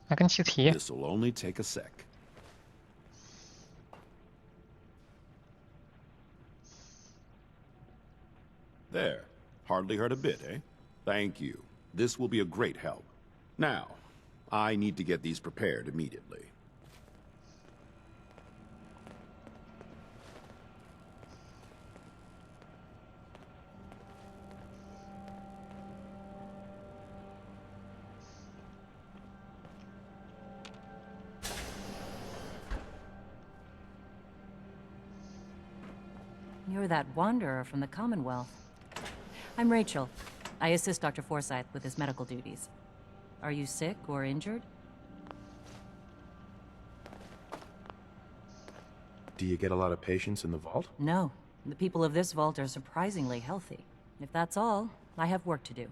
S1: I can sit here.
S10: This'll only take a sec. There. Hardly hurt a bit, eh? Thank you. This will be a great help. Now, I need to get these prepared immediately.
S4: You're that wanderer from the Commonwealth. I'm Rachel. I assist Dr. Forsythe with his medical duties. Are you sick or injured?
S5: Do you get a lot of patients in the vault?
S4: No. The people of this vault are surprisingly healthy. If that's all, I have work to do.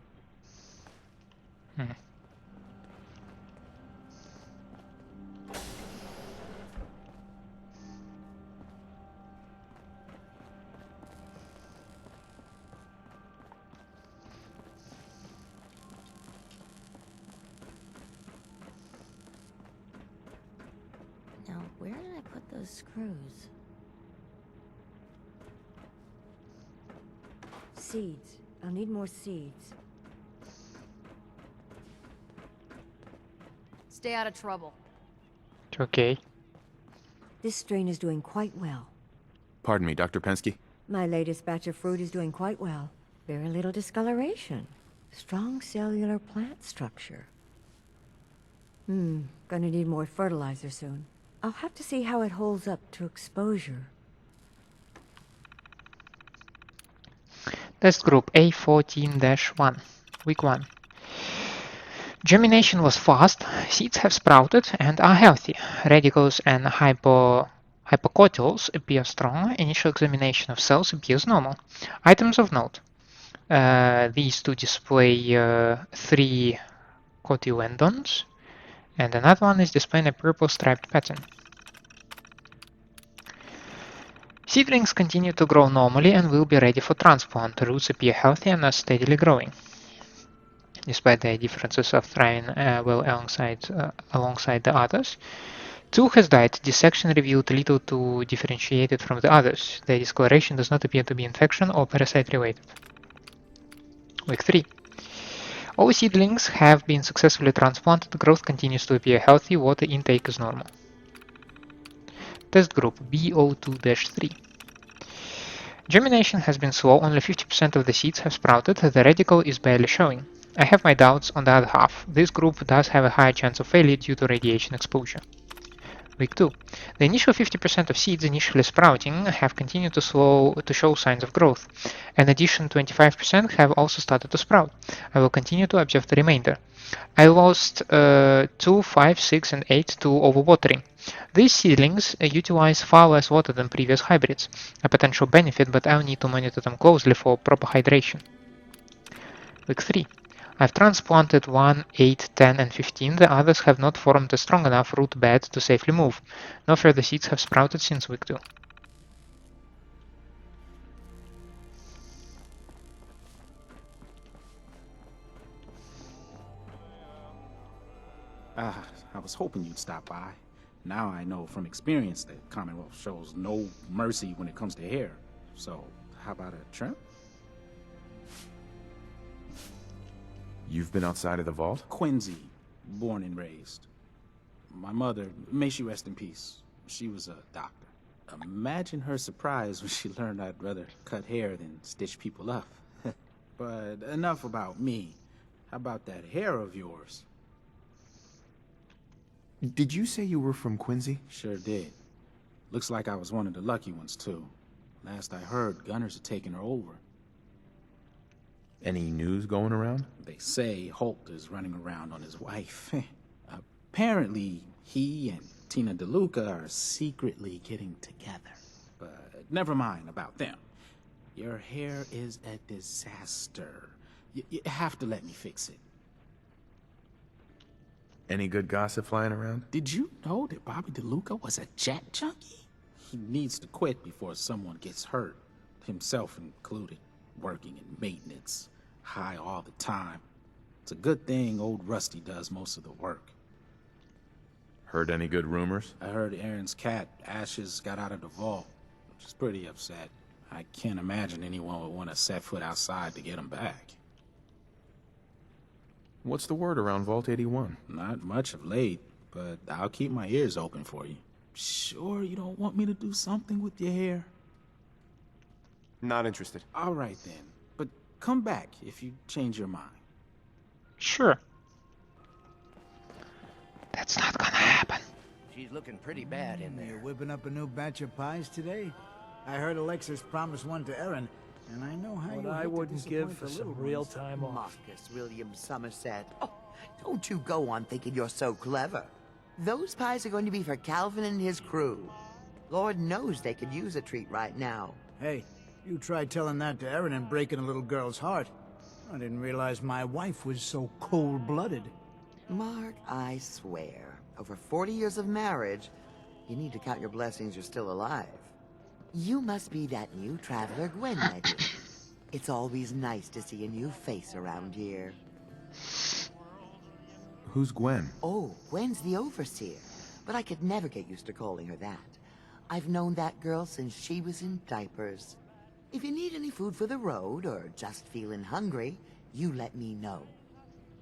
S2: Now, where did I put those screws?
S18: Seeds. I'll need more seeds.
S20: Stay out of trouble.
S1: Okay.
S18: This strain is doing quite well.
S5: Pardon me, Dr. Pensky?
S18: My latest batch of fruit is doing quite well. Very little discoloration. Strong cellular plant structure. Gonna need more fertilizer soon. I'll have to see how it holds up to exposure.
S1: Test group A14-1, week 1. Germination was fast, seeds have sprouted and are healthy. Radicals and hypocotyls appear strong. Initial examination of cells appears normal. Items of note. These two display 3 cotyledons, and another one is displaying a purple striped pattern. Seedlings continue to grow normally and will be ready for transplant. The roots appear healthy and are steadily growing. despite their differences of thriving well alongside the others. 2 has died. Dissection revealed little to differentiate it from the others. Their discoloration does not appear to be infection or parasite related. Week 3. All seedlings have been successfully transplanted. Growth continues to appear healthy. Water intake is normal. Test group BO2-3. Germination has been slow. Only 50% of the seeds have sprouted. The radicle is barely showing. I have my doubts on the other half. This group does have a higher chance of failure due to radiation exposure. Week 2. The initial 50% of seeds initially sprouting have continued to show signs of growth. An additional 25% have also started to sprout. I will continue to observe the remainder. I lost 2, 5, 6, and 8 to overwatering. These seedlings utilize far less water than previous hybrids, a potential benefit, but I'll need to monitor them closely for proper hydration. Week 3. I've transplanted 1, 8, 10, and 15. The others have not formed a strong enough root bed to safely move. No further seeds have sprouted since week 2.
S17: I was hoping you'd stop by. Now I know from experience that Commonwealth shows no mercy when it comes to hair. So, how about a trim?
S5: You've been outside of the vault?
S17: Quincy, born and raised. My mother, may she rest in peace, she was a doctor. Imagine her surprise when she learned I'd rather cut hair than stitch people up. But enough about me. How about that hair of yours?
S5: Did you say you were from Quincy?
S17: Sure did. Looks like I was one of the lucky ones, too. Last I heard, gunners are taking her over.
S5: Any news going around?
S17: They say Holt is running around on his wife. Apparently, he and Tina DeLuca are secretly getting together. But never mind about them. Your hair is a disaster. You have to let me fix it.
S5: Any good gossip flying around?
S17: Did you know that Bobby DeLuca was a jet junkie? He needs to quit before someone gets hurt, himself included, working in maintenance, high all the time. It's a good thing old Rusty does most of the work.
S5: Heard any good rumors?
S17: I heard Erin's cat, Ashes, got out of the vault, which is pretty upset. I can't imagine anyone would want to set foot outside to get him back.
S5: What's the word around Vault 81?
S17: Not much of late, but I'll keep my ears open for you. Sure you don't want me to do something with your hair?
S5: Not interested.
S17: All right then, but come back if you change your mind.
S1: Sure. That's not gonna happen.
S6: She's looking pretty bad in there.
S9: You're whipping up a new batch of pies today? I heard Alexis promised one to Erin, and I know how
S6: What
S9: you
S6: I
S9: hate to
S6: wouldn't give
S9: disappoint
S6: for
S9: the
S6: some
S9: little
S6: real
S9: ones.
S6: time off.
S16: Marcus William Somerset. Oh, don't you go on thinking you're so clever. Those pies are going to be for Calvin and his crew. Lord knows they could use a treat right now.
S9: Hey, you tried telling that to Erin and breaking a little girl's heart. I didn't realize my wife was so cold-blooded.
S16: Mark, I swear, over 40 years of marriage, you need to count your blessings you're still alive. You must be that new traveler Gwen met you. It's always nice to see a new face around here.
S5: Who's Gwen?
S16: Oh, Gwen's the overseer, but I could never get used to calling her that. I've known that girl since she was in diapers. If you need any food for the road, or just feeling hungry, you let me know.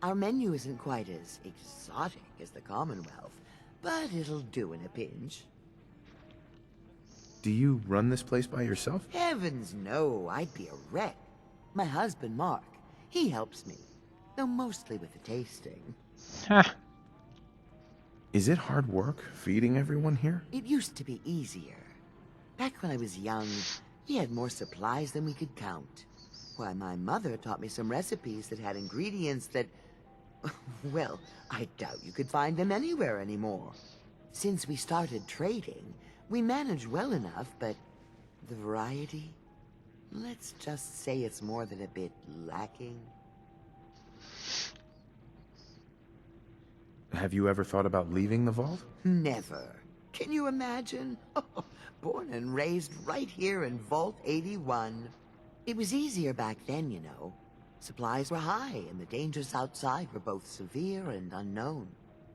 S16: Our menu isn't quite as exotic as the Commonwealth, but it'll do in a pinch.
S5: Do you run this place by yourself?
S16: Heavens no, I'd be a wreck. My husband, Mark, he helps me, though mostly with the tasting.
S5: Is it hard work feeding everyone here?
S16: It used to be easier. Back when I was young, we had more supplies than we could count. Why, my mother taught me some recipes that had ingredients that... well, I doubt you could find them anywhere anymore. Since we started trading, we managed well enough, but the variety? Let's just say it's more than a bit lacking.
S5: Have you ever thought about leaving the vault?
S16: Never. Can you imagine? Born and raised right here in Vault 81. It was easier back then, you know. Supplies were high, and the dangers outside were both severe and unknown.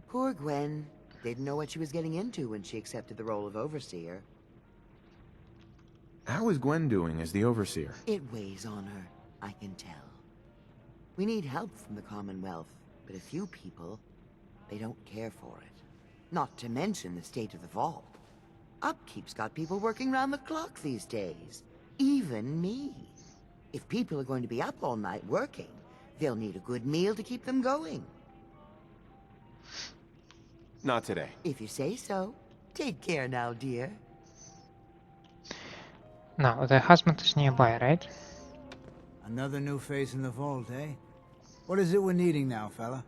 S16: Poor Gwen didn't know what she was getting into when she accepted the role of overseer.
S5: How is Gwen doing as the overseer?
S16: It weighs on her, I can tell. We need help from the Commonwealth, but a few people, they don't care for it. Not to mention the state of the vault. Upkeep's got people working round the clock these days. Even me. If people are going to be up all night working, they'll need a good meal to keep them going.
S5: Not today.
S16: If you say so. Take care now, dear.
S1: Now, the husband is nearby, right?
S9: Another new face in the vault, eh? What is it we're needing now, fella?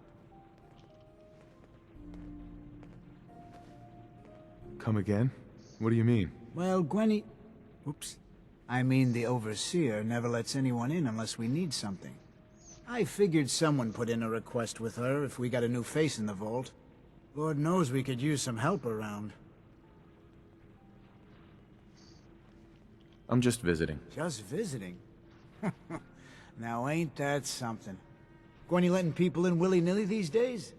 S5: Come again? What do you mean?
S9: Well, Gwenny... Oops. I mean the overseer never lets anyone in unless we need something. I figured someone put in a request with her if we got a new face in the vault. Lord knows we could use some help around.
S5: I'm just visiting.
S9: Just visiting? Now ain't that something? Gwenny letting people in willy-nilly these days?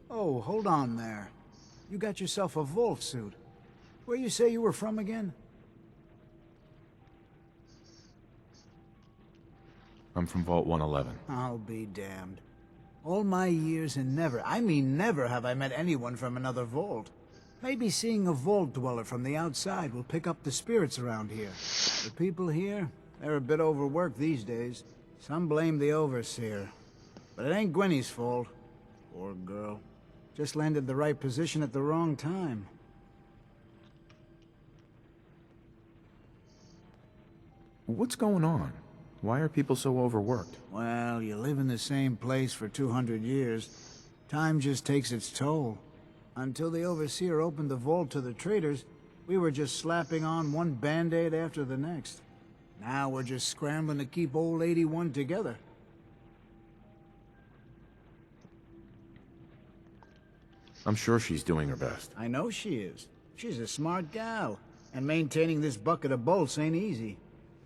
S9: Oh, hold on there. You got yourself a vault suit. Where you say you were from again?
S5: I'm from Vault 111.
S9: I'll be damned. All my years and never, I mean never, have I met anyone from another vault. Maybe seeing a vault dweller from the outside will pick up the spirits around here. The people here, they're a bit overworked these days. Some blame the overseer. But it ain't Gwenny's fault. Poor girl. Just landed the right position at the wrong time.
S5: What's going on? Why are people so overworked?
S9: Well, you live in the same place for 200 years. Time just takes its toll. Until the overseer opened the vault to the traders, we were just slapping on one band-aid after the next. Now we're just scrambling to keep old 81 together.
S5: I'm sure she's doing her best.
S9: I know she is. She's a smart gal. And maintaining this bucket of bolts ain't easy.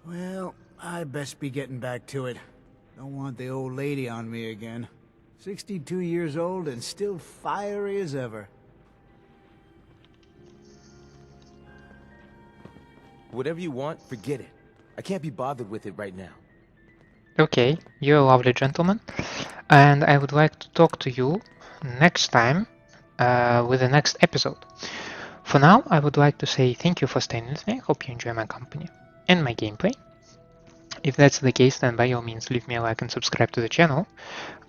S9: Well, I best be getting back to it. Don't want the old lady on me again. 62 years old and still fiery as ever.
S7: Whatever you want, forget it. I can't be bothered with it right now.
S1: Okay, you're a lovely gentleman. And I would like to talk to you next time with the next episode. For now, I would like to say thank you for staying with me. I hope you enjoy my company and my gameplay. If that's the case, then by all means leave me a like and subscribe to the channel.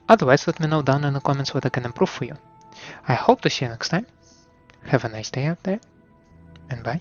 S1: Otherwise, let me know down in the comments what I can improve for you. I hope to see you next time. Have a nice day out there, and bye.